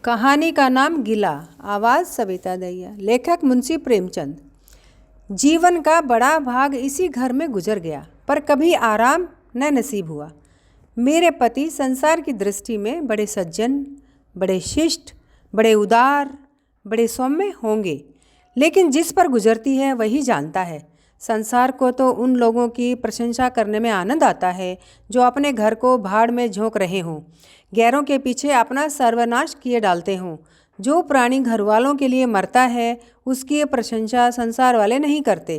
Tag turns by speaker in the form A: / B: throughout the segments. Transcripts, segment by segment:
A: कहानी का नाम गिला। आवाज़ सविता दहिया। लेखक मुंशी प्रेमचंद। जीवन का बड़ा भाग इसी घर में गुजर गया, पर कभी आराम न नसीब हुआ। मेरे पति संसार की दृष्टि में बड़े सज्जन, बड़े शिष्ट, बड़े उदार, बड़े सौम्य होंगे, लेकिन जिस पर गुजरती है वही जानता है। संसार को तो उन लोगों की प्रशंसा करने में आनंद आता है जो अपने घर को भाड़ में झोंक रहे हों, गैरों के पीछे अपना सर्वनाश किए डालते हों। जो प्राणी घर वालों के लिए मरता है उसकी प्रशंसा संसार वाले नहीं करते।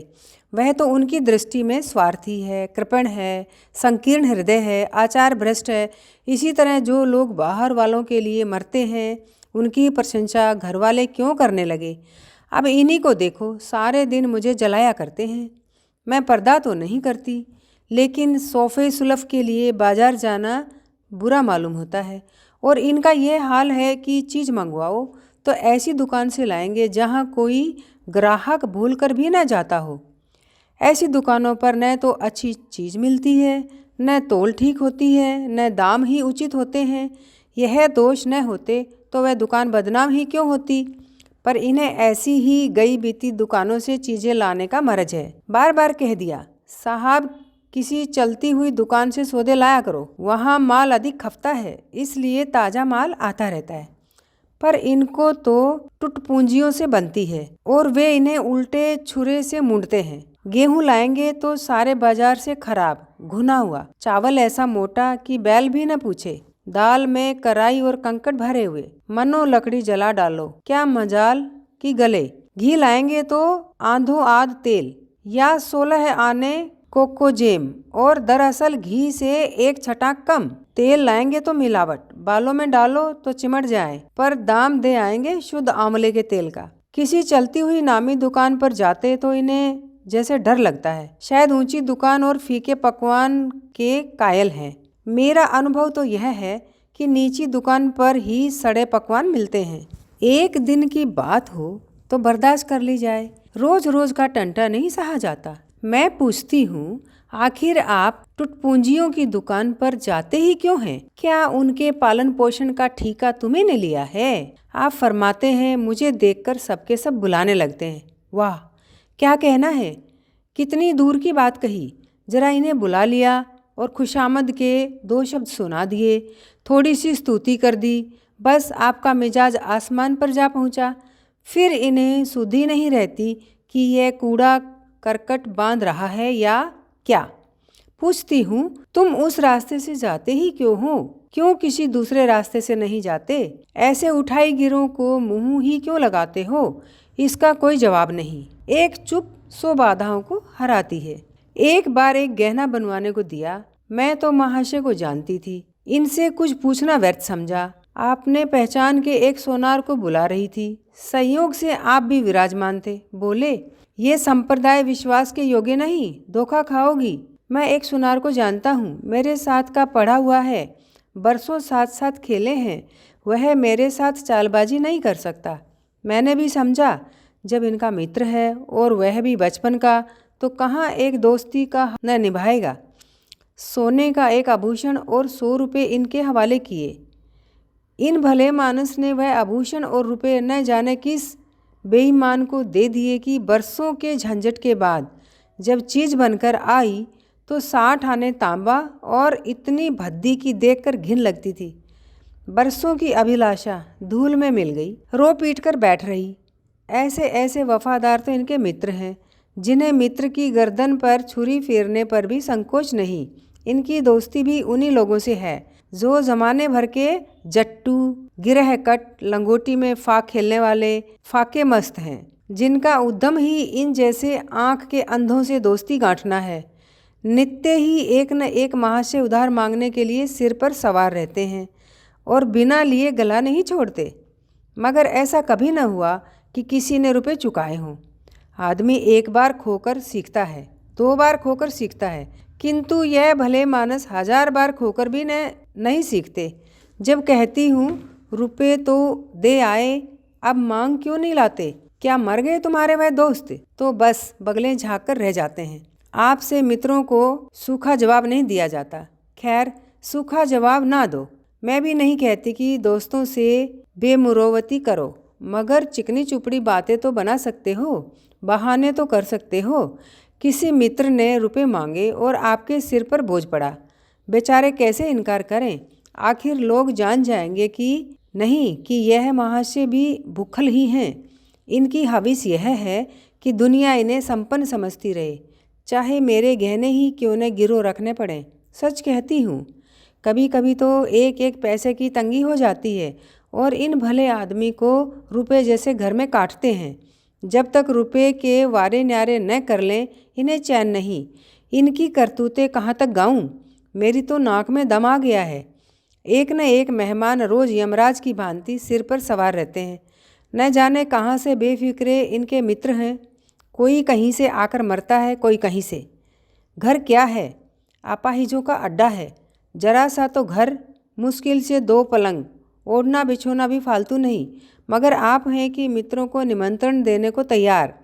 A: वह तो उनकी दृष्टि में स्वार्थी है, कृपण है, संकीर्ण हृदय है, आचार भ्रष्ट है। इसी तरह जो लोग बाहर वालों के लिए मरते हैं उनकी प्रशंसा घर वाले क्यों करने लगे। अब इन्हीं को देखो, सारे दिन मुझे जलाया करते हैं। मैं पर्दा तो नहीं करती, लेकिन सोफ़े सुलफ के लिए बाजार जाना बुरा मालूम होता है। और इनका यह हाल है कि चीज़ मंगवाओ तो ऐसी दुकान से लाएंगे जहाँ कोई ग्राहक भूलकर भी न जाता हो। ऐसी दुकानों पर न तो अच्छी चीज़ मिलती है, न तोल ठीक होती है, न दाम ही उचित होते हैं। यह दोष न होते तो वह दुकान बदनाम ही क्यों होती। पर इन्हें ऐसी ही गई बीती दुकानों से चीज़ें लाने का मर्ज है। बार बार कह दिया, साहब किसी चलती हुई दुकान से सौदे लाया करो, वहाँ माल अधिक खपता है, इसलिए ताज़ा माल आता रहता है। पर इनको तो टुटपूंजियों से बनती है और वे इन्हें उल्टे छुरे से मूंढते हैं। गेहूं लाएंगे तो सारे बाजार से खराब, घुना हुआ। चावल ऐसा मोटा कि बैल भी न पूछे। दाल में कराई और कंकड़ भरे हुए, मनो लकड़ी जला डालो, क्या मजाल की गले। घी लाएंगे तो आंधो आध तेल या 16 आने कोकोजेम, और दरअसल घी से एक छटाक कम। तेल लाएंगे तो मिलावट, बालों में डालो तो चिमट जाए, पर दाम दे आएंगे शुद्ध आंवले के तेल का। किसी चलती हुई नामी दुकान पर जाते तो इन्हें जैसे डर लगता है, शायद ऊंची दुकान और फीके पकवान के कायल हैं। मेरा अनुभव तो यह है कि नीची दुकान पर ही सड़े पकवान मिलते हैं। एक दिन की बात हो तो बर्दाश्त कर ली जाए, रोज रोज का टंटा नहीं सहा जाता। मैं पूछती हूँ, आखिर आप टुटपूंजियों की दुकान पर जाते ही क्यों हैं? क्या उनके पालन पोषण का ठेका तुम्हें ने लिया है? आप फरमाते हैं। मुझे देखकर सबके सब बुलाने लगते हैं। वाह, क्या कहना है, कितनी दूर की बात कही। जरा इन्हें बुला लिया और खुशामद के 2 शब्द सुना दिए, थोड़ी सी स्तुति कर दी, बस आपका मिजाज आसमान पर जा पहुंचा। फिर इन्हें सुधी नहीं रहती कि यह कूड़ा करकट बांध रहा है या क्या। पूछती हूँ, तुम उस रास्ते से जाते ही क्यों हो? क्यों किसी दूसरे रास्ते से नहीं जाते? ऐसे उठाई गिरों को मुंह ही क्यों लगाते हो? इसका कोई जवाब नहीं। एक चुप 100 बाधाओं को हराती है। एक बार एक गहना बनवाने को दिया। मैं तो महाशय को जानती थी, इनसे कुछ पूछना व्यर्थ समझा। आपने पहचान के एक सोनार को बुला रही थी। संयोग से आप भी विराजमान थे। बोले, ये संप्रदाय विश्वास के योग्य नहीं, धोखा खाओगी। मैं एक सुनार को जानता हूँ, मेरे साथ का पढ़ा हुआ है, बरसों साथ साथ खेले हैं। वह मेरे साथ चालबाजी नहीं कर सकता। मैंने भी समझा, जब इनका मित्र है और वह भी बचपन का, तो कहाँ एक दोस्ती का न निभाएगा। सोने का एक आभूषण और 100 रुपये इनके हवाले किए। इन भले मानस ने वह आभूषण और रुपये न जाने किस बेईमान को दे दिए कि बरसों के झंझट के बाद जब चीज़ बनकर आई तो 60 आने तांबा और इतनी भद्दी की देखकर घिन लगती थी। बरसों की अभिलाषा धूल में मिल गई, रो पीट कर बैठ रही। ऐसे ऐसे वफादार तो इनके मित्र हैं, जिन्हें मित्र की गर्दन पर छुरी फेरने पर भी संकोच नहीं। इनकी दोस्ती भी उन्हीं लोगों से है जो जमाने भर के जट्टू, गिरह कट, लंगोटी में फाक खेलने वाले फाके मस्त हैं, जिनका उद्यम ही इन जैसे आँख के अंधों से दोस्ती गांठना है। नित्य ही एक न एक महाशय उधार मांगने के लिए सिर पर सवार रहते हैं और बिना लिए गला नहीं छोड़ते। मगर ऐसा कभी न हुआ कि किसी ने रुपए चुकाए हों। आदमी एक बार खोकर सीखता है, 2 बार खोकर सीखता है, किंतु यह भले मानस 1000 बार खोकर भी नहीं सीखते। जब कहती हूँ रुपए तो दे आए, अब मांग क्यों नहीं लाते? क्या मर गए तुम्हारे वह दोस्त? तो बस बगलें झाँक कर रह जाते हैं। आपसे मित्रों को सूखा जवाब नहीं दिया जाता। खैर, सूखा जवाब ना दो। मैं भी नहीं कहती कि दोस्तों से बेमुरौवती करो, मगर चिकनी चुपड़ी बातें तो बना सकते हो, बहाने तो कर सकते हो। किसी मित्र ने रुपए मांगे और आपके सिर पर बोझ पड़ा, बेचारे कैसे इनकार करें। आखिर लोग जान जाएंगे कि नहीं कि यह महाशय भी भुक्खल ही हैं। इनकी हविस यह है कि दुनिया इन्हें संपन्न समझती रहे, चाहे मेरे गहने ही क्यों न गिरो रखने पड़े। सच कहती हूँ, कभी कभी तो एक एक पैसे की तंगी हो जाती है और इन भले आदमी को रुपए जैसे घर में काटते हैं। जब तक रुपए के वारे न्यारे न कर लें इन्हें चैन नहीं। इनकी करतूतें कहाँ तक गाऊं? मेरी तो नाक में दम आ गया है। एक न एक मेहमान रोज यमराज की भांति सिर पर सवार रहते हैं। न जाने कहाँ से बेफिक्रे इनके मित्र हैं। कोई कहीं से आकर मरता है, कोई कहीं से। घर क्या है, अपाहिजों का अड्डा है। जरा सा तो घर, मुश्किल से 2 पलंग, ओढ़ना बिछोना भी फालतू नहीं। मगर आप हैं कि मित्रों को निमंत्रण देने को तैयार।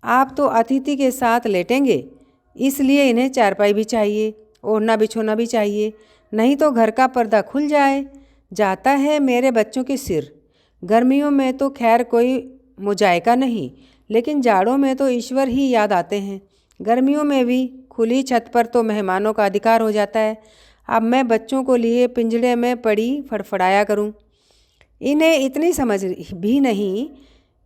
A: आप तो अतिथि के साथ लेटेंगे, इसलिए इन्हें चारपाई भी चाहिए, ओढ़ना बिछोना भी चाहिए, नहीं तो घर का पर्दा खुल जाता है मेरे बच्चों के सिर। गर्मियों में तो खैर कोई मुजायका नहीं, लेकिन जाड़ों में तो ईश्वर ही याद आते हैं। गर्मियों में भी खुली छत पर तो मेहमानों का अधिकार हो जाता है। अब मैं बच्चों को लिए पिंजड़े में पड़ी फड़फड़ाया करूं। इन्हें इतनी समझ भी नहीं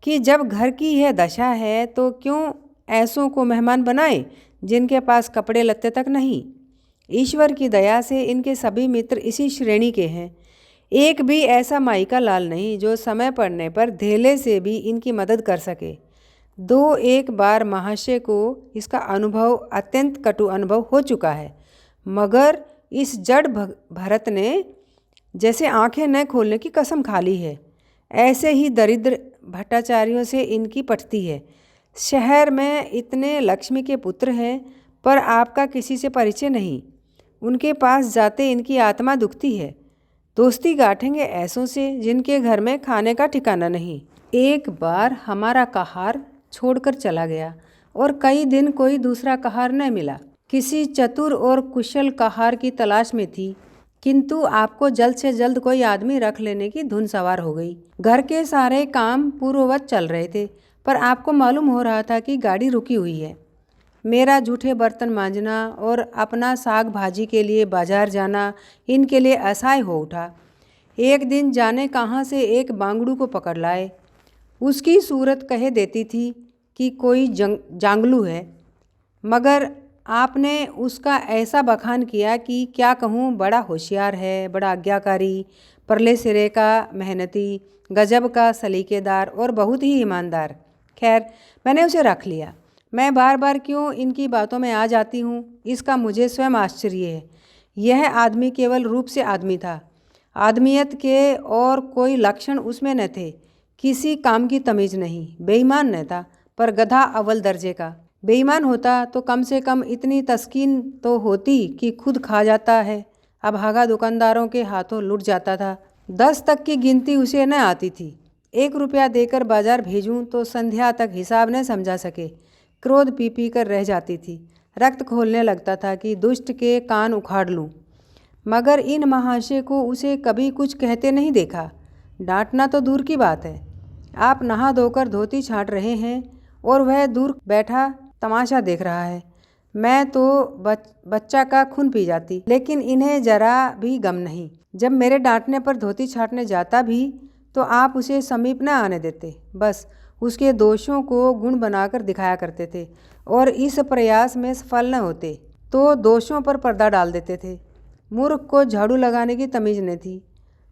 A: कि जब घर की यह दशा है तो क्यों ऐसों को मेहमान बनाए जिनके पास कपड़े लत्ते तक नहीं। ईश्वर की दया से इनके सभी मित्र इसी श्रेणी के हैं। एक भी ऐसा माइका लाल नहीं जो समय पड़ने पर धेले से भी इनकी मदद कर सके। 2-1 बार महाशय को इसका अनुभव, अत्यंत कटु अनुभव हो चुका है, मगर इस जड़ भरत ने जैसे आंखें न खोलने की कसम खा ली है। ऐसे ही दरिद्र भट्टाचार्यों से इनकी पटती है। शहर में इतने लक्ष्मी के पुत्र हैं, पर आपका किसी से परिचय नहीं। उनके पास जाते इनकी आत्मा दुखती है। दोस्ती गांठेंगे ऐसों से जिनके घर में खाने का ठिकाना नहीं। एक बार हमारा कहार छोड़कर चला गया और कई दिन कोई दूसरा कहार न मिला। किसी चतुर और कुशल कहार की तलाश में थी, किंतु आपको जल्द से जल्द कोई आदमी रख लेने की धुन सवार हो गई। घर के सारे काम पूर्ववत चल रहे थे, पर आपको मालूम हो रहा था कि गाड़ी रुकी हुई है। मेरा जूठे बर्तन मांजना और अपना साग भाजी के लिए बाजार जाना इनके लिए असहाय हो उठा। एक दिन जाने कहाँ से एक बांगड़ू को पकड़ लाए। उसकी सूरत कहे देती थी कि कोई जांगलू है, मगर आपने उसका ऐसा बखान किया कि क्या कहूँ। बड़ा होशियार है, बड़ा आज्ञाकारी, परले सिरे का मेहनती, गजब का सलीकेदार और बहुत ही ईमानदार। खैर, मैंने उसे रख लिया। मैं बार बार क्यों इनकी बातों में आ जाती हूँ, इसका मुझे स्वयं आश्चर्य है। यह आदमी केवल रूप से आदमी था, आदमियत के और कोई लक्षण उसमें न थे। किसी काम की तमीज़ नहीं, बेईमान न था, पर गधा अव्वल दर्जे का। बेईमान होता तो कम से कम इतनी तस्कीन तो होती कि खुद खा जाता है, अभागा दुकानदारों के हाथों लुट जाता था। 10 तक की गिनती उसे न आती थी। 1 रुपया देकर बाजार भेजूं तो संध्या तक हिसाब न समझा सके। क्रोध पी पी कर रह जाती थी। रक्त खोलने लगता था कि दुष्ट के कान उखाड़ लूं। मगर इन महाशय को उसे कभी कुछ कहते नहीं देखा। डांटना तो दूर की बात है। आप नहा धोकर धोती छांट रहे हैं और वह दूर बैठा तमाशा देख रहा है। मैं तो बच्चा का खून पी जाती, लेकिन इन्हें जरा भी गम नहीं। जब मेरे डांटने पर धोती छांटने जाता भी तो आप उसे समीप न आने देते, बस उसके दोषों को गुण बनाकर दिखाया करते थे और इस प्रयास में सफल न होते तो दोषों पर पर्दा डाल देते थे। मूर्ख को झाड़ू लगाने की तमीज़ न थी।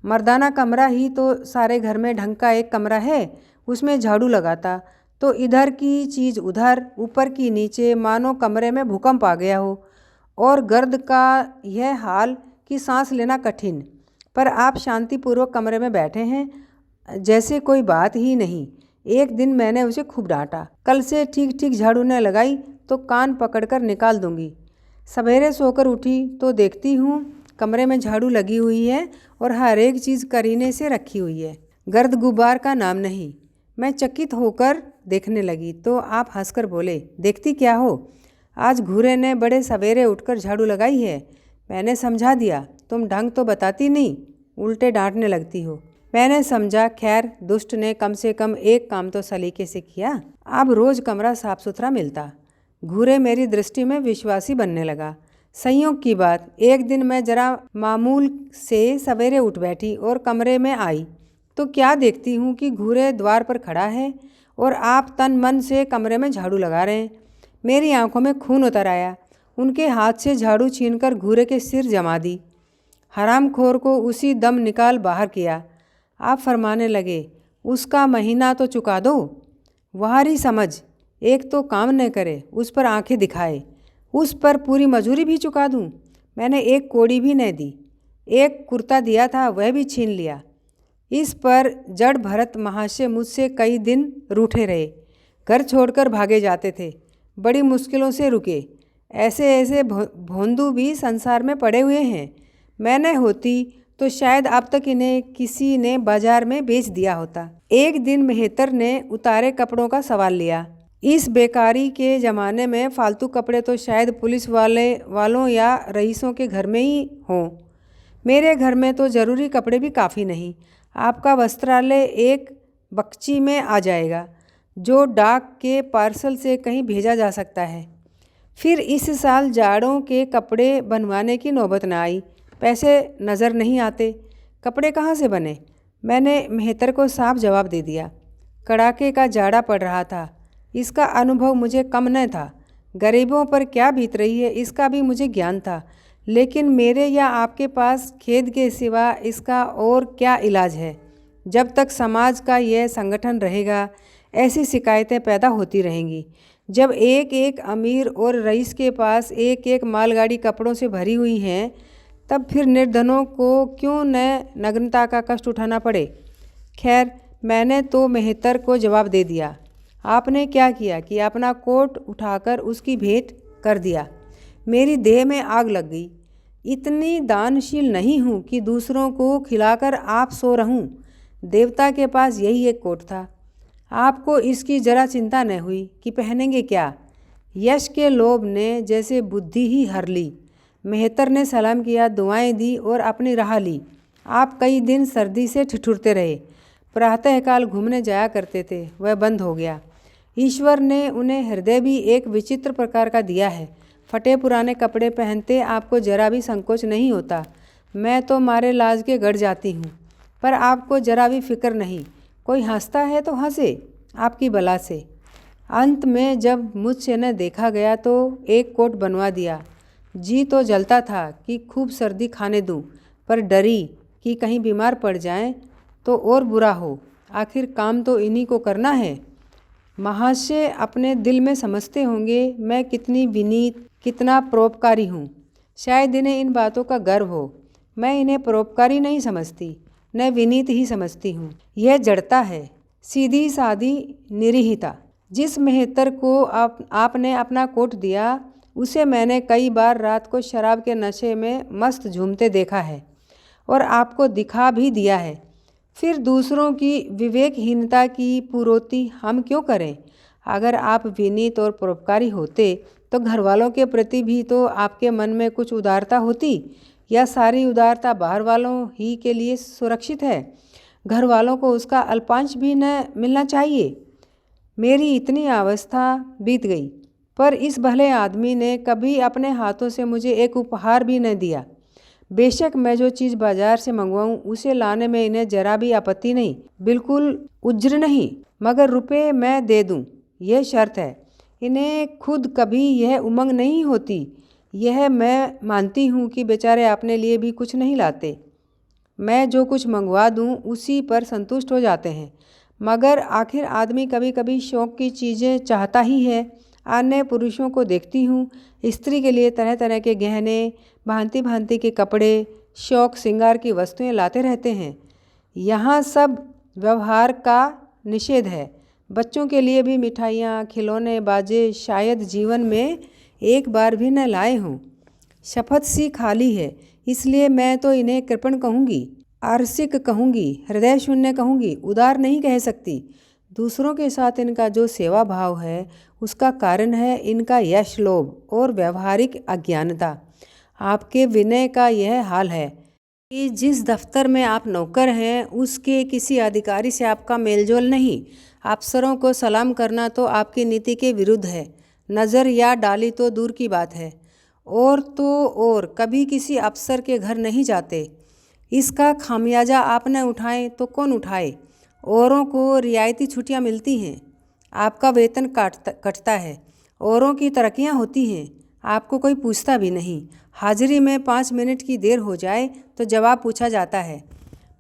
A: मर्दाना कमरा ही तो सारे घर में ढंग का एक कमरा है, उसमें झाड़ू लगाता तो इधर की चीज़ उधर, ऊपर की नीचे, मानो कमरे में भूकंप आ गया हो। और गर्द का यह हाल कि सांस लेना कठिन, पर आप शांतिपूर्वक कमरे में बैठे हैं जैसे कोई बात ही नहीं। एक दिन मैंने उसे खूब डांटा, कल से ठीक ठीक झाड़ू न लगाई तो कान पकड़कर निकाल दूंगी। सवेरे सोकर उठी तो देखती हूँ कमरे में झाड़ू लगी हुई है और हर एक चीज़ करीने से रखी हुई है, गर्द गुबार का नाम नहीं। मैं चकित होकर देखने लगी तो आप हंसकर बोले, देखती क्या हो, आज घूरे ने बड़े सवेरे उठकर झाड़ू लगाई है। मैंने समझा दिया, तुम ढंग तो बताती नहीं, उल्टे डांटने लगती हो। मैंने समझा, खैर दुष्ट ने कम से कम एक काम तो सलीके से किया। अब रोज़ कमरा साफ सुथरा मिलता। घूरे मेरी दृष्टि में विश्वासी बनने लगा। संयोग की बात, एक दिन मैं जरा मामूल से सवेरे उठ बैठी और कमरे में आई तो क्या देखती हूँ कि घूरे द्वार पर खड़ा है और आप तन मन से कमरे में झाड़ू लगा रहे हैं। मेरी आंखों में खून उतर आया। उनके हाथ से झाड़ू छीनकर घूरे के सिर जमा दी। हरामखोर को उसी दम निकाल बाहर किया। आप फरमाने लगे, उसका महीना तो चुका दो। वहारी समझ, एक तो काम न करे, उस पर आंखें दिखाए, उस पर पूरी मजूरी भी चुका दूं। मैंने एक कोड़ी भी न दी। एक कुर्ता दिया था वह भी छीन लिया। इस पर जड़ भरत महाशय मुझसे कई दिन रूठे रहे। घर छोड़कर भागे जाते थे। बड़ी मुश्किलों से रुके। ऐसे ऐसे भोंदू भी संसार में पड़े हुए हैं। मैं न होती तो शायद अब तक इन्हें किसी ने बाजार में बेच दिया होता। एक दिन मेहतर ने उतारे कपड़ों का सवाल लिया। इस बेकारी के ज़माने में फालतू कपड़े तो शायद पुलिस वालों या रईसों के घर में ही हों। मेरे घर में तो ज़रूरी कपड़े भी काफ़ी नहीं। आपका वस्त्रालय एक बक्ची में आ जाएगा जो डाक के पार्सल से कहीं भेजा जा सकता है। फिर इस साल जाड़ों के कपड़े बनवाने की नौबत न आई। पैसे नज़र नहीं आते। कपड़े कहाँ से बने? मैंने मेहतर को साफ जवाब दे दिया। कड़ाके का जाड़ा पड़ रहा था। इसका अनुभव मुझे कम न था। गरीबों पर क्या बीत रही है इसका भी मुझे ज्ञान था। लेकिन मेरे या आपके पास खेद के सिवा इसका और क्या इलाज है? जब तक समाज का यह संगठन रहेगा ऐसी शिकायतें पैदा होती रहेंगी। जब एक एक अमीर और रईस के पास एक एक मालगाड़ी कपड़ों से भरी हुई हैं, तब फिर निर्धनों को क्यों न नग्नता का कष्ट उठाना पड़े। खैर, मैंने तो मेहतर को जवाब दे दिया। आपने क्या किया कि अपना कोट उठाकर उसकी भेंट कर दिया। मेरी देह में आग लग गई। इतनी दानशील नहीं हूँ कि दूसरों को खिलाकर आप सो रहूँ। देवता के पास यही एक कोट था। आपको इसकी जरा चिंता न हुई कि पहनेंगे क्या। यश के लोभ ने जैसे बुद्धि ही हर ली। मेहतर ने सलाम किया, दुआएं दी और अपनी राह ली। आप कई दिन सर्दी से ठिठुरते रहे। प्रातःकाल घूमने जाया करते थे, वह बंद हो गया। ईश्वर ने उन्हें हृदय भी एक विचित्र प्रकार का दिया है। फटे पुराने कपड़े पहनते आपको जरा भी संकोच नहीं होता। मैं तो मारे लाज के गड़ जाती हूँ, पर आपको जरा भी फिक्र नहीं। कोई हंसता है तो हंसे आपकी बला से। अंत में जब मुझसे न देखा गया तो एक कोट बनवा दिया। जी तो जलता था कि खूब सर्दी खाने दूं, पर डरी कि कहीं बीमार पड़ जाएं तो और बुरा हो। आखिर काम तो इन्हीं को करना है। महाशय अपने दिल में समझते होंगे मैं कितनी विनीत, कितना परोपकारी हूँ। शायद इन्हें इन बातों का गर्व हो। मैं इन्हें परोपकारी नहीं समझती, न विनीत ही समझती हूँ। यह जड़ता है, सीधी सादी निरीहता। जिस मेहतर को आपने अपना कोट दिया उसे मैंने कई बार रात को शराब के नशे में मस्त झूमते देखा है और आपको दिखा भी दिया है। फिर दूसरों की विवेकहीनता की पूर्ति हम क्यों करें? अगर आप विनीत और परोपकारी होते तो घर वालों के प्रति भी तो आपके मन में कुछ उदारता होती, या सारी उदारता बाहर वालों ही के लिए सुरक्षित है? घर वालों को उसका अल्पांश भी न मिलना चाहिए। मेरी इतनी अवस्था बीत गई, पर इस भले आदमी ने कभी अपने हाथों से मुझे एक उपहार भी न दिया। बेशक मैं जो चीज़ बाजार से मंगवाऊं उसे लाने में इन्हें जरा भी आपत्ति नहीं, बिल्कुल उज्र नहीं, मगर रुपए मैं दे दूं, यह शर्त है। इन्हें खुद कभी यह उमंग नहीं होती। यह मैं मानती हूँ कि बेचारे अपने लिए भी कुछ नहीं लाते। मैं जो कुछ मंगवा दूं उसी पर संतुष्ट हो जाते हैं। मगर आखिर आदमी कभी कभी शौक़ की चीज़ें चाहता ही है। अन्य पुरुषों को देखती हूँ, स्त्री के लिए तरह तरह के गहने, भांति भांति के कपड़े, शौक श्रृंगार की वस्तुएं लाते रहते हैं। यहाँ सब व्यवहार का निषेध है। बच्चों के लिए भी मिठाइयाँ, खिलौने, बाजे शायद जीवन में एक बार भी न लाए हों। शपथ सी खाली है, इसलिए मैं तो इन्हें कृपण कहूँगी, आरसिक कहूँगी, हृदय शून्य कहूँगी, उदार नहीं कह सकती। दूसरों के साथ इनका जो सेवा भाव है उसका कारण है इनका यश लोभ और व्यवहारिक अज्ञानता। आपके विनय का यह हाल है। कि जिस दफ्तर में आप नौकर हैं उसके किसी अधिकारी से आपका मेलजोल नहीं। अफसरों को सलाम करना तो आपकी नीति के विरुद्ध है। नज़र या डाली तो दूर की बात है। और तो और कभी किसी अफसर के घर नहीं जाते। इसका खामियाजा आप न उठाएं तो कौन उठाए। औरों को रियायती छुट्टियां मिलती हैं, आपका वेतन कटता है। औरों की तरक्कियां होती हैं, आपको कोई पूछता भी नहीं। हाजिरी में 5 मिनट की देर हो जाए तो जवाब पूछा जाता है।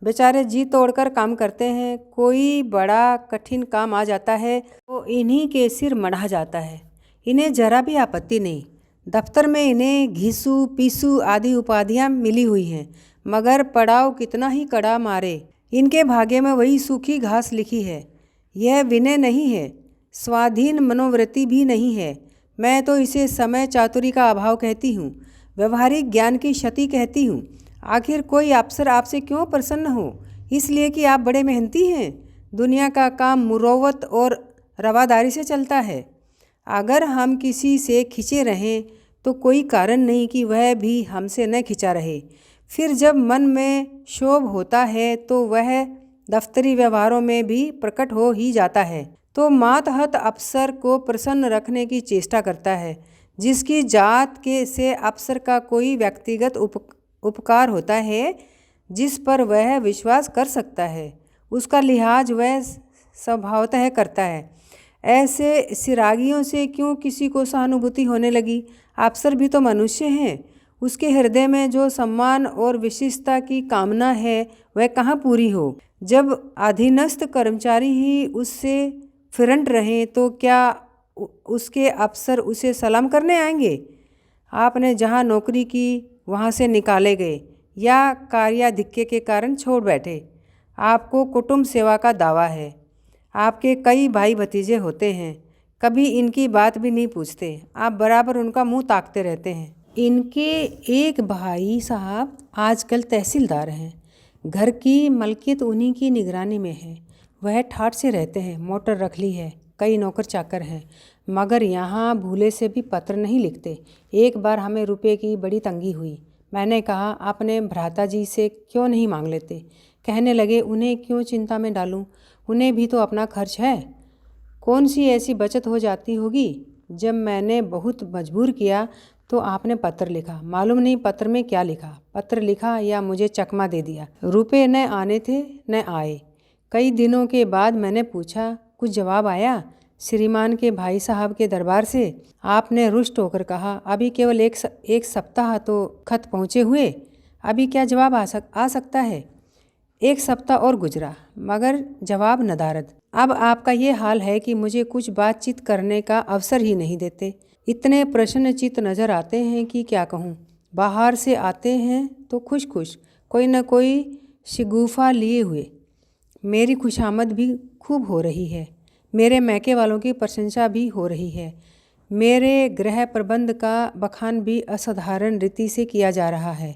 A: बेचारे जी तोड़कर काम करते हैं, कोई बड़ा कठिन काम आ जाता है तो इन्हीं के सिर मढ़ा जाता है। इन्हें जरा भी आपत्ति नहीं। दफ्तर में इन्हें घिसू पीसू आदि उपाधियां मिली हुई हैं, मगर पड़ाव कितना ही कड़ा मारे इनके भाग्य में वही सूखी घास लिखी है। यह विनय नहीं है, स्वाधीन मनोवृत्ति भी नहीं है। मैं तो इसे समय चातुरी का अभाव कहती हूँ, व्यवहारिक ज्ञान की क्षति कहती हूँ। आखिर कोई अफसर आपसे क्यों प्रसन्न हो? इसलिए कि आप बड़े मेहनती हैं। दुनिया का काम मुरौवत और रवादारी से चलता है। अगर हम किसी से खिंचे रहें तो कोई कारण नहीं कि वह भी हमसे न खिंचा रहे। फिर जब मन में क्षोभ होता है तो वह दफ्तरी व्यवहारों में भी प्रकट हो ही जाता है। तो मातहत अफसर को प्रसन्न रखने की चेष्टा करता है। जिसकी जात के से अफसर का कोई व्यक्तिगत उपकार होता है, जिस पर वह विश्वास कर सकता है, उसका लिहाज वह स्वभावतः करता है। ऐसे सिरागियों से क्यों किसी को सहानुभूति होने लगी? अफसर भी तो मनुष्य हैं। उसके हृदय में जो सम्मान और विशिष्टता की कामना है वह कहाँ पूरी हो? जब अधीनस्थ कर्मचारी ही उससे फिरंट रहें तो क्या उसके अफसर उसे सलाम करने आएंगे? आपने जहाँ नौकरी की वहाँ से निकाले गए या कार्याधिक्य के कारण छोड़ बैठे। आपको कुटुंब सेवा का दावा है। आपके कई भाई भतीजे होते हैं, कभी इनकी बात भी नहीं पूछते। आप बराबर उनका मुंह ताकते रहते हैं। इनके एक भाई साहब आजकल तहसीलदार हैं। घर की मलकियत उन्हीं की निगरानी में है। वह ठाठ से रहते हैं, मोटर रख ली है, कई नौकर चाकर हैं, मगर यहाँ भूले से भी पत्र नहीं लिखते। एक बार हमें रुपये की बड़ी तंगी हुई। मैंने कहा अपने भ्राता जी से क्यों नहीं मांग लेते। कहने लगे उन्हें क्यों चिंता में डालूं, उन्हें भी तो अपना खर्च है। कौन सी ऐसी बचत हो जाती होगी। जब मैंने बहुत मजबूर किया तो आपने पत्र लिखा। मालूम नहीं पत्र में क्या लिखा। पत्र लिखा या मुझे चकमा दे दिया। रुपए न आने थे न आए। कई दिनों के बाद मैंने पूछा, कुछ जवाब आया? श्रीमान के भाई साहब के दरबार से। आपने रुष्ट होकर कहा, अभी केवल एक सप्ताह तो खत पहुँचे हुए, अभी क्या जवाब आ सकता है। 1 सप्ताह और गुजरा, मगर जवाब नदारद। अब आपका ये हाल है कि मुझे कुछ बातचीत करने का अवसर ही नहीं देते। इतने प्रसन्नचित्त नज़र आते हैं कि क्या कहूँ। बाहर से आते हैं तो खुश खुश, कोई न कोई शिगुफा लिए हुए। मेरी खुशामद भी खूब हो रही है। मेरे मैके वालों की प्रशंसा भी हो रही है। मेरे गृह प्रबंध का बखान भी असाधारण रीति से किया जा रहा है।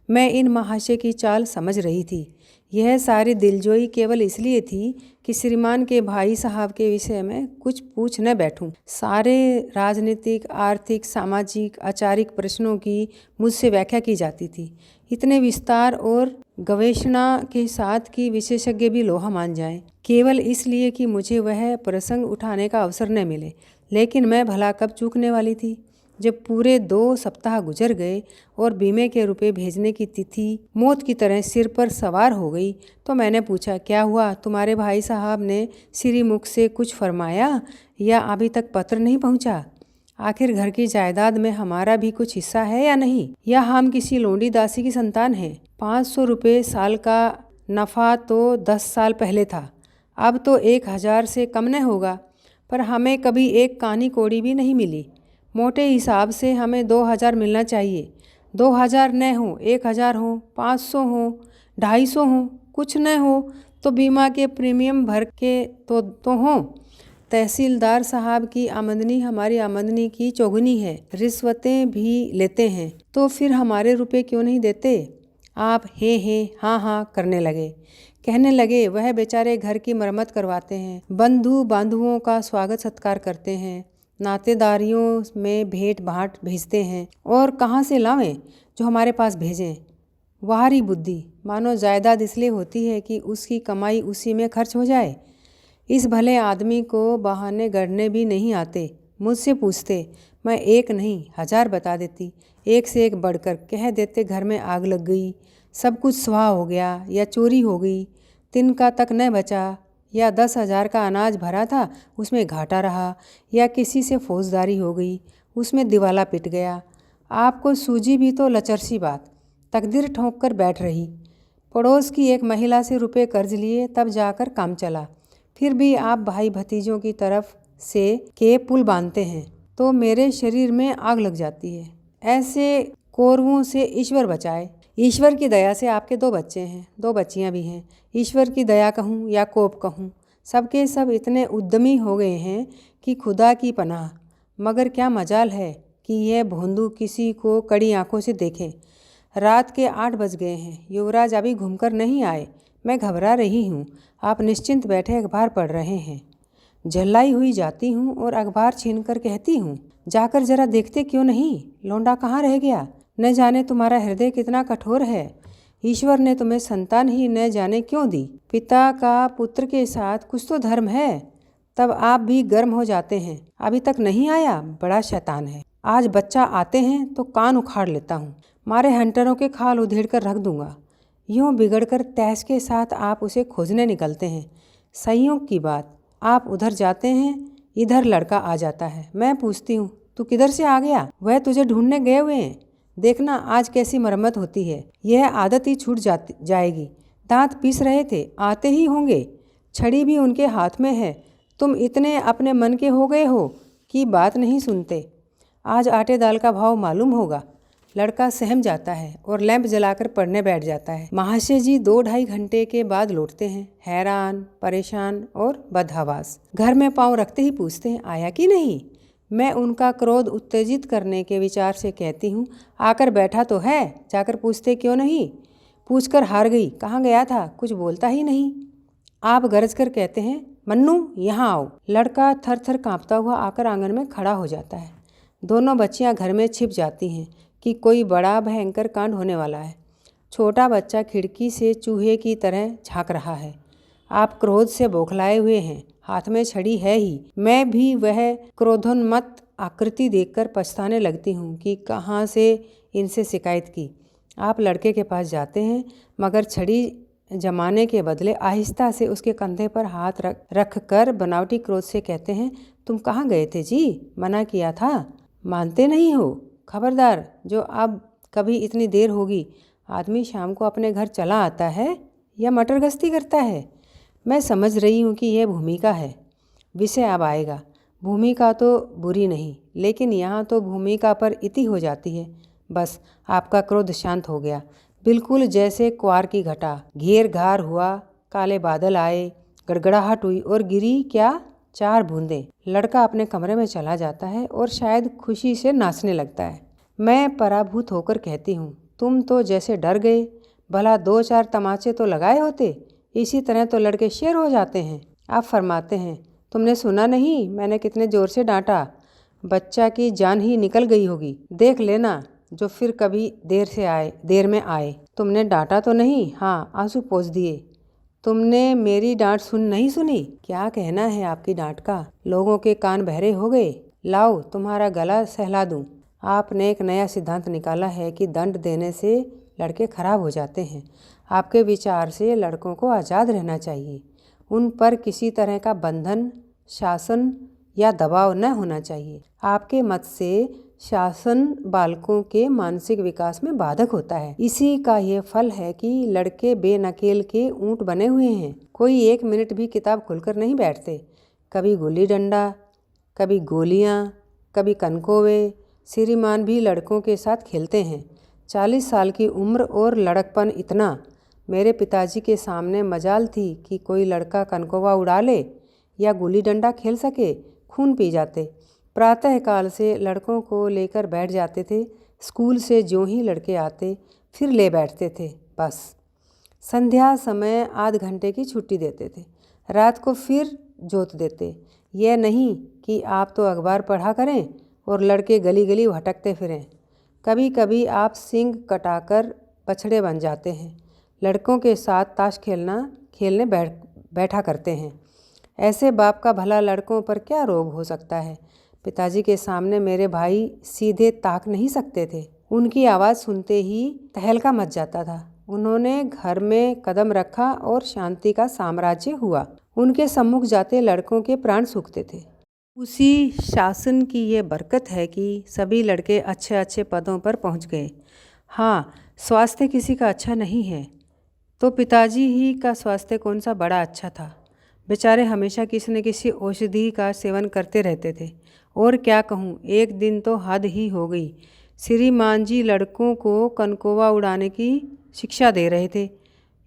A: मैं इन महाशय की चाल समझ रही थी। यह सारी दिलजोई केवल इसलिए थी कि श्रीमान के भाई साहब के विषय में कुछ पूछ न बैठूं। सारे राजनीतिक, आर्थिक, सामाजिक, आचारिक प्रश्नों की मुझसे व्याख्या की जाती थी, इतने विस्तार और गवेषणा के साथ कि विशेषज्ञ भी लोहा मान जाएं, केवल इसलिए कि मुझे वह प्रसंग उठाने का अवसर न मिले। लेकिन मैं भला कब चूकने वाली थी। जब पूरे 2 सप्ताह गुजर गए और बीमे के रुपए भेजने की तिथि मौत की तरह सिर पर सवार हो गई तो मैंने पूछा, क्या हुआ? तुम्हारे भाई साहब ने श्रीमुख से कुछ फरमाया या अभी तक पत्र नहीं पहुंचा? आखिर घर की जायदाद में हमारा भी कुछ हिस्सा है या नहीं, या हम किसी लोंडी दासी की संतान हैं? 500 रुपये साल का नफ़ा तो 10 साल पहले था, अब तो 1000 से कम न होगा। पर हमें कभी एक कानी कौड़ी भी नहीं मिली। मोटे हिसाब से हमें 2000 मिलना चाहिए। 2000 न हो, 1000 हो, 500 हो, 250 हो, कुछ न हो तो बीमा के प्रीमियम भर के तो हों। तहसीलदार साहब की आमदनी हमारी आमदनी की चौगुनी है। रिश्वतें भी लेते हैं, तो फिर हमारे रुपए क्यों नहीं देते? आप हे हाँ हाँ करने लगे। कहने लगे वह बेचारे घर की मरम्मत करवाते हैं, बंधु बांधुओं का स्वागत सत्कार करते हैं, नातेदारियों में भेंट भाट भेजते हैं, और कहाँ से लावें जो हमारे पास भेजें। वाहरी बुद्धि, मानो जायदाद इसलिए होती है कि उसकी कमाई उसी में खर्च हो जाए। इस भले आदमी को बहाने गढ़ने भी नहीं आते। मुझसे पूछते, मैं एक नहीं 1000 बता देती। एक से एक बढ़कर कह देते घर में आग लग गई, सब कुछ स्वाह हो गया, या चोरी हो गई, तिनका तक न बचा, या 10,000 का अनाज भरा था उसमें घाटा रहा, या किसी से फौजदारी हो गई उसमें दिवाला पिट गया। आपको सूझी भी तो लचरसी बात, तकदीर ठोंक कर बैठ रही। पड़ोस की एक महिला से रुपए कर्ज लिए तब जाकर काम चला। फिर भी आप भाई भतीजों की तरफ से के पुल बांधते हैं तो मेरे शरीर में आग लग जाती है। ऐसे कौरवों से ईश्वर बचाए। ईश्वर की दया से आपके 2 बच्चे हैं, 2 बच्चियां भी हैं। ईश्वर की दया कहूँ या कोप कहूँ, सबके सब इतने उद्यमी हो गए हैं कि खुदा की पनाह। मगर क्या मजाल है कि यह भोंदू किसी को कड़ी आंखों से देखें। रात के 8 बज गए हैं, युवराज अभी घूमकर नहीं आए। मैं घबरा रही हूँ। आप निश्चिंत बैठे अखबार पढ़ रहे हैं। झल्लाई हुई जाती हूँ और अखबार छीनकर कहती हूँ, जाकर जरा देखते क्यों नहीं, लौंडा कहाँ रह गया। न जाने तुम्हारा हृदय कितना कठोर है। ईश्वर ने तुम्हें संतान ही न जाने क्यों दी। पिता का पुत्र के साथ कुछ तो धर्म है। तब आप भी गर्म हो जाते हैं। अभी तक नहीं आया, बड़ा शैतान है। आज बच्चा आते हैं तो कान उखाड़ लेता हूँ, मारे हंटरों के खाल उधेड़ कर रख दूंगा। यूँ बिगड़कर तैस के साथ आप उसे खोजने निकलते हैं। संयोग की बात, आप उधर जाते हैं, इधर लड़का आ जाता है। मैं पूछती हूँ, तू किधर से आ गया। वह तुझे ढूंढने गए हुए हैं। देखना आज कैसी मरम्मत होती है। यह आदत ही छूट जाएगी। दांत पीस रहे थे, आते ही होंगे। छड़ी भी उनके हाथ में है। तुम इतने अपने मन के हो गए हो कि बात नहीं सुनते। आज आटे दाल का भाव मालूम होगा। लड़का सहम जाता है और लैंप जलाकर पढ़ने बैठ जाता है। महाशय जी 2-2.5 घंटे के बाद लौटते हैं, हैरान, परेशान और बदहवास। घर में पाँव रखते ही पूछते हैं, आया कि नहीं। मैं उनका क्रोध उत्तेजित करने के विचार से कहती हूँ, आकर बैठा तो है, जाकर पूछते क्यों नहीं। पूछकर हार गई, कहाँ गया था, कुछ बोलता ही नहीं। आप गरज कर कहते हैं, मन्नू यहाँ आओ। लड़का थर थर काँपता हुआ आकर आंगन में खड़ा हो जाता है। दोनों बच्चियाँ घर में छिप जाती हैं कि कोई बड़ा भयंकर कांड होने वाला है। छोटा बच्चा खिड़की से चूहे की तरह झांक रहा है। आप क्रोध से बौखलाए हुए हैं, हाथ में छड़ी है ही। मैं भी वह क्रोधोन्मत्त आकृति देखकर पछताने लगती हूँ कि कहाँ से इनसे शिकायत की। आप लड़के के पास जाते हैं, मगर छड़ी जमाने के बदले आहिस्ता से उसके कंधे पर हाथ रख कर बनावटी क्रोध से कहते हैं, तुम कहाँ गए थे जी, मना किया था, मानते नहीं हो। खबरदार, जो अब कभी इतनी देर होगी। आदमी शाम को अपने घर चला आता है या मटर गश्ती करता है। मैं समझ रही हूँ कि यह भूमिका है। विषय अब आएगा। भूमिका तो बुरी नहीं, लेकिन यहाँ तो भूमिका पर इति हो जाती है। बस आपका क्रोध शांत हो गया, बिल्कुल जैसे क्वार की घटा। घेर घार हुआ, काले बादल आए, गड़गड़ाहट हुई और गिरी क्या 4 बूंदें। लड़का अपने कमरे में चला जाता है और शायद खुशी से नाचने लगता है। मैं पराभूत होकर कहती हूँ, तुम तो जैसे डर गए। भला 2-4 तमाचे तो लगाए होते, इसी तरह तो लड़के शेर हो जाते हैं। आप फरमाते हैं, तुमने सुना नहीं मैंने कितने जोर से डांटा। बच्चा की जान ही निकल गई होगी। देख लेना जो फिर कभी देर में आए। तुमने डांटा तो नहीं। हाँ, आंसू पोंछ दिए। तुमने मेरी डांट नहीं सुनी। क्या कहना है आपकी डांट का, लोगों के कान बहरे हो गए। लाओ तुम्हारा गला सहला दूं। आपने एक नया सिद्धांत निकाला है कि दंड देने से लड़के खराब हो जाते हैं। आपके विचार से लड़कों को आज़ाद रहना चाहिए। उन पर किसी तरह का बंधन, शासन या दबाव न होना चाहिए। आपके मत से शासन बालकों के मानसिक विकास में बाधक होता है। इसी का ये फल है कि लड़के बेनकेल के ऊँट बने हुए हैं। कोई 1 मिनट भी किताब खोलकर नहीं बैठते। कभी गुल्ली डंडा, कभी गोलियाँ, कभी कनकोवे। श्रीमान भी लड़कों के साथ खेलते हैं। 40 साल की उम्र और लड़कपन इतना। मेरे पिताजी के सामने मजाल थी कि कोई लड़का कनकोवा उड़ा ले या गुल्ली डंडा खेल सके, खून पी जाते। प्रातःकाल से लड़कों को लेकर बैठ जाते थे। स्कूल से ज्यों ही लड़के आते फिर ले बैठते थे। बस संध्या समय आध घंटे की छुट्टी देते थे। रात को फिर जोत देते। यह नहीं कि आप तो अखबार पढ़ा करें और लड़के गली गली भटकते फिरें। कभी कभी आप सींग कटाकर बछड़े बन जाते हैं। लड़कों के साथ ताश खेलने बैठा करते हैं। ऐसे बाप का भला लड़कों पर क्या रोब हो सकता है। पिताजी के सामने मेरे भाई सीधे ताक नहीं सकते थे। उनकी आवाज़ सुनते ही तहलका मच जाता था। उन्होंने घर में कदम रखा और शांति का साम्राज्य हुआ। उनके सम्मुख जाते लड़कों के प्राण सूखते थे। उसी शासन की ये बरकत है कि सभी लड़के अच्छे अच्छे पदों पर पहुंच गए। हाँ, स्वास्थ्य किसी का अच्छा नहीं है तो पिताजी ही का स्वास्थ्य कौन सा बड़ा अच्छा था। बेचारे हमेशा किसी न किसी औषधि का सेवन करते रहते थे। और क्या कहूँ, एक दिन तो हद ही हो गई। श्रीमान जी लड़कों को कनकोवा उड़ाने की शिक्षा दे रहे थे।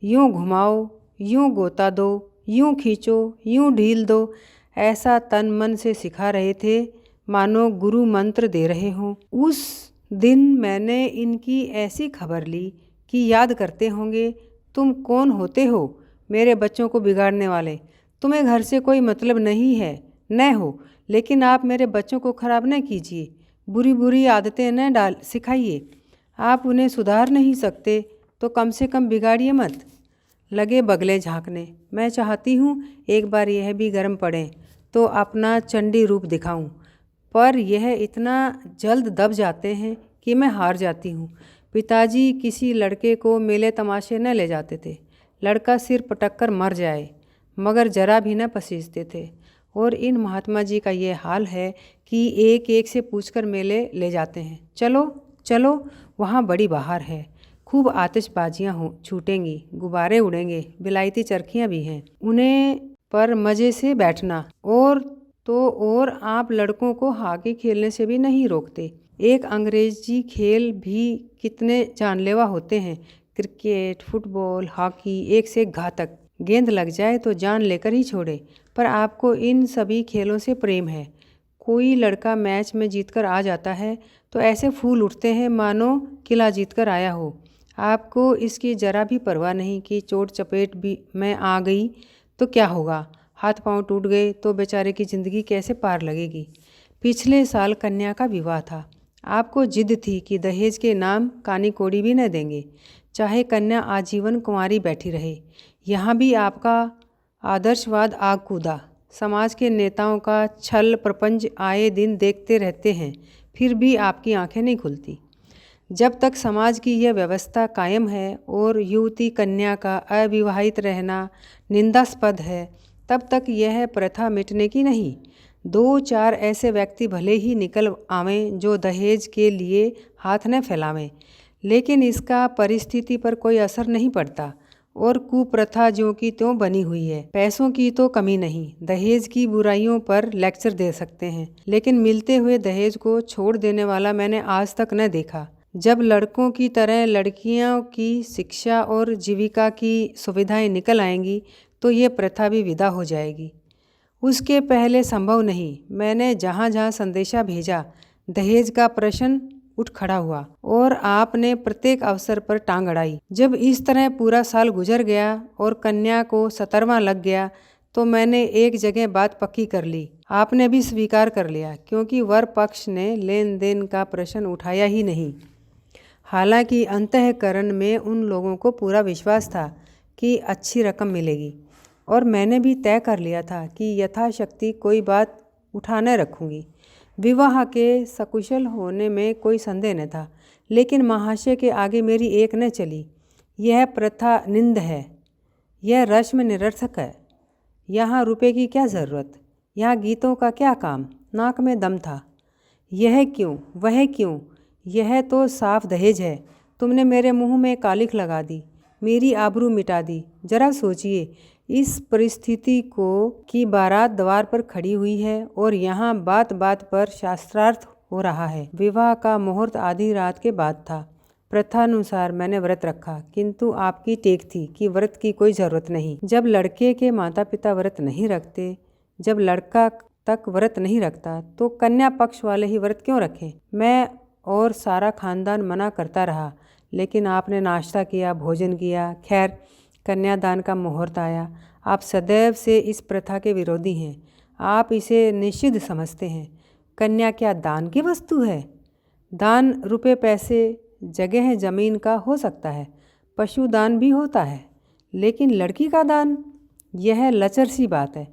A: यूँ घुमाओ, यूँ गोता दो, यूँ खींचो, यूँ ढील दो, ऐसा तन मन से सिखा रहे थे मानो गुरु मंत्र दे रहे हों। उस दिन मैंने इनकी ऐसी खबर ली कि याद करते होंगे, तुम कौन होते हो मेरे बच्चों को बिगाड़ने वाले। तुम्हें घर से कोई मतलब नहीं है, न हो, लेकिन आप मेरे बच्चों को खराब न कीजिए, बुरी बुरी आदतें न सिखाइए। आप उन्हें सुधार नहीं सकते तो कम से कम बिगाड़िए मत। लगे बगले झांकने। मैं चाहती हूँ एक बार यह भी गर्म पड़े तो अपना चंडी रूप दिखाऊं, पर यह इतना जल्द दब जाते हैं कि मैं हार जाती हूँ। पिताजी किसी लड़के को मेले तमाशे न ले जाते थे। लड़का सिर पटक कर मर जाए मगर जरा भी न पसीजते थे। और इन महात्मा जी का ये हाल है कि एक एक से पूछकर मेले ले जाते हैं। चलो चलो, वहाँ बड़ी बहार है, खूब आतिशबाजियाँ छूटेंगी, गुब्बारे उड़ेंगे, बिलायती चरखियाँ भी हैं, उन्हें पर मज़े से बैठना। और तो और आप लड़कों को हॉकी खेलने से भी नहीं रोकते। एक अंग्रेजी खेल भी कितने जानलेवा होते हैं। क्रिकेट, फुटबॉल, हॉकी एक से एक घातक। गेंद लग जाए तो जान लेकर ही छोड़े। पर आपको इन सभी खेलों से प्रेम है। कोई लड़का मैच में जीतकर आ जाता है तो ऐसे फूल उठते हैं मानो किला जीतकर आया हो। आपको इसकी जरा भी परवाह नहीं कि चोट चपेट भी में आ गई तो क्या होगा, हाथ पांव टूट गए तो बेचारे की ज़िंदगी कैसे पार लगेगी। पिछले साल कन्या का विवाह था। आपको जिद थी कि दहेज के नाम कानी कोड़ी भी न देंगे, चाहे कन्या आजीवन कुंवारी बैठी रहे। यहाँ भी आपका आदर्शवाद आग कूदा। समाज के नेताओं का छल प्रपंच आए दिन देखते रहते हैं, फिर भी आपकी आंखें नहीं खुलती। जब तक समाज की यह व्यवस्था कायम है और युवती कन्या का अविवाहित रहना निंदास्पद है, तब तक यह प्रथा मिटने की नहीं। 2-4 ऐसे व्यक्ति भले ही निकल आवें जो दहेज के लिए हाथ न फैलावें, लेकिन इसका परिस्थिति पर कोई असर नहीं पड़ता और कुप्रथा ज्यों की त्यों बनी हुई है। पैसों की तो कमी नहीं, दहेज की बुराइयों पर लेक्चर दे सकते हैं, लेकिन मिलते हुए दहेज को छोड़ देने वाला मैंने आज तक न देखा। जब लड़कों की तरह लड़कियों की शिक्षा और जीविका की सुविधाएं निकल आएंगी तो ये प्रथा भी विदा हो जाएगी। उसके पहले संभव नहीं। मैंने जहाँ जहाँ संदेशा भेजा, दहेज का प्रश्न उठ खड़ा हुआ और आपने प्रत्येक अवसर पर टांग अड़ाई। जब इस तरह पूरा साल गुजर गया और कन्या को 17वां लग गया तो मैंने एक जगह बात पक्की कर ली। आपने भी स्वीकार कर लिया, क्योंकि वर पक्ष ने लेन देन का प्रश्न उठाया ही नहीं। हालांकि अंतःकरण में उन लोगों को पूरा विश्वास था कि अच्छी रकम मिलेगी और मैंने भी तय कर लिया था कि यथाशक्ति कोई बात उठा न रखूँगी। विवाह के सकुशल होने में कोई संदेह न था, लेकिन महाशय के आगे मेरी एक न चली। यह प्रथा निंद है, यह रस्म निरर्थक है। यहाँ रुपए की क्या ज़रूरत, यहाँ गीतों का क्या काम। नाक में दम था। यह क्यों, वह क्यों, यह तो साफ दहेज है। तुमने मेरे मुंह में कालिख लगा दी, मेरी आबरू मिटा दी। जरा सोचिए, इस परिस्थिति को कि बारात द्वार पर खड़ी हुई है और यहाँ बात बात पर शास्त्रार्थ हो रहा है। विवाह का मुहूर्त आधी रात के बाद था। प्रथानुसार मैंने व्रत रखा, किंतु आपकी टेक थी कि व्रत की कोई ज़रूरत नहीं। जब लड़के के माता पिता व्रत नहीं रखते, जब लड़का तक व्रत नहीं रखता, तो कन्या पक्ष वाले ही व्रत क्यों रखें। मैं और सारा खानदान मना करता रहा, लेकिन आपने नाश्ता किया, भोजन किया। खैर, कन्यादान का मुहूर्त आया। आप सदैव से इस प्रथा के विरोधी हैं। आप इसे निषिद्ध समझते हैं। कन्या क्या दान की वस्तु है? दान रुपए पैसे जगह ज़मीन का हो सकता है, पशुदान भी होता है, लेकिन लड़की का दान, यह लचर सी बात है।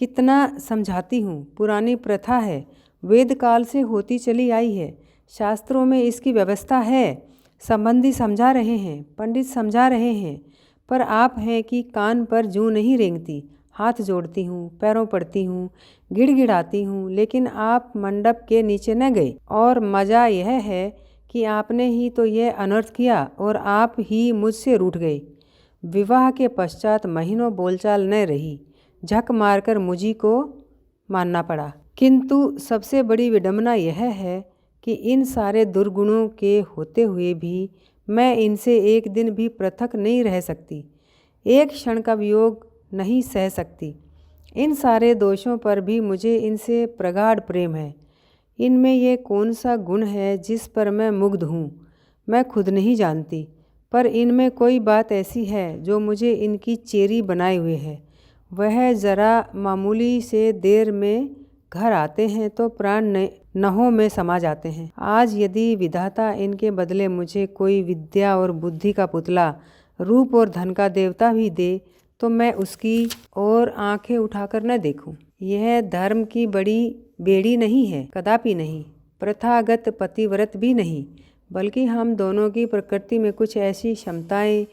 A: कितना समझाती हूँ, पुरानी प्रथा है, वेद काल से होती चली आई है, शास्त्रों में इसकी व्यवस्था है, संबंधी समझा रहे हैं, पंडित समझा रहे हैं, पर आप हैं कि कान पर जूं नहीं रेंगती। हाथ जोड़ती हूँ, पैरों पड़ती हूँ, गिड़गिड़ाती हूँ, लेकिन आप मंडप के नीचे न गए। और मज़ा यह है कि आपने ही तो यह अनर्थ किया और आप ही मुझसे रूठ गए। विवाह के पश्चात महीनों बोलचाल न रही, झक मारकर मुझी को मानना पड़ा। किंतु सबसे बड़ी विडंबना यह है कि इन सारे दुर्गुणों के होते हुए भी मैं इनसे एक दिन भी पृथक नहीं रह सकती, एक क्षण का वियोग नहीं सह सकती। इन सारे दोषों पर भी मुझे इनसे प्रगाढ़ प्रेम है। इनमें ये कौन सा गुण है जिस पर मैं मुग्ध हूँ, मैं खुद नहीं जानती, पर इनमें कोई बात ऐसी है जो मुझे इनकी चेरी बनाए हुए है। वह ज़रा मामूली से देर में घर आते हैं तो प्राण नहों में समा जाते हैं। आज यदि विधाता इनके बदले मुझे कोई विद्या और बुद्धि का पुतला, रूप और धन का देवता भी दे तो मैं उसकी ओर आंखें उठाकर न देखूं। यह धर्म की बड़ी बेड़ी नहीं है, कदापि नहीं, प्रथागत पतिव्रत भी नहीं, बल्कि हम दोनों की प्रकृति में कुछ ऐसी क्षमताएं,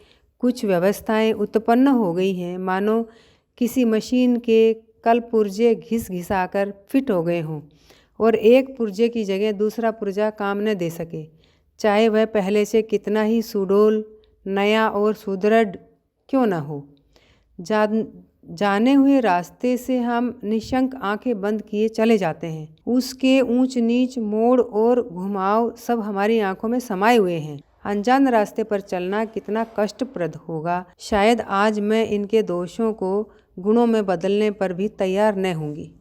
A: कुछ व्यवस्थाएं उत्पन्न हो गई हैं मानो किसी मशीन के कल पुर्जे घिस घिसाकर फिट हो गए हों और एक पुर्जे की जगह दूसरा पुर्जा काम न दे सके, चाहे वह पहले से कितना ही सुडौल, नया और सुदृढ़ क्यों न हो। जाने हुए रास्ते से हम निशंक आंखें बंद किए चले जाते हैं। उसके ऊंच नीच, मोड़ और घुमाव सब हमारी आंखों में समाये हुए हैं। अनजान रास्ते पर चलना कितना कष्टप्रद होगा। शायद आज मैं इनके दोषों को गुणों में बदलने पर भी तैयार न होंगी।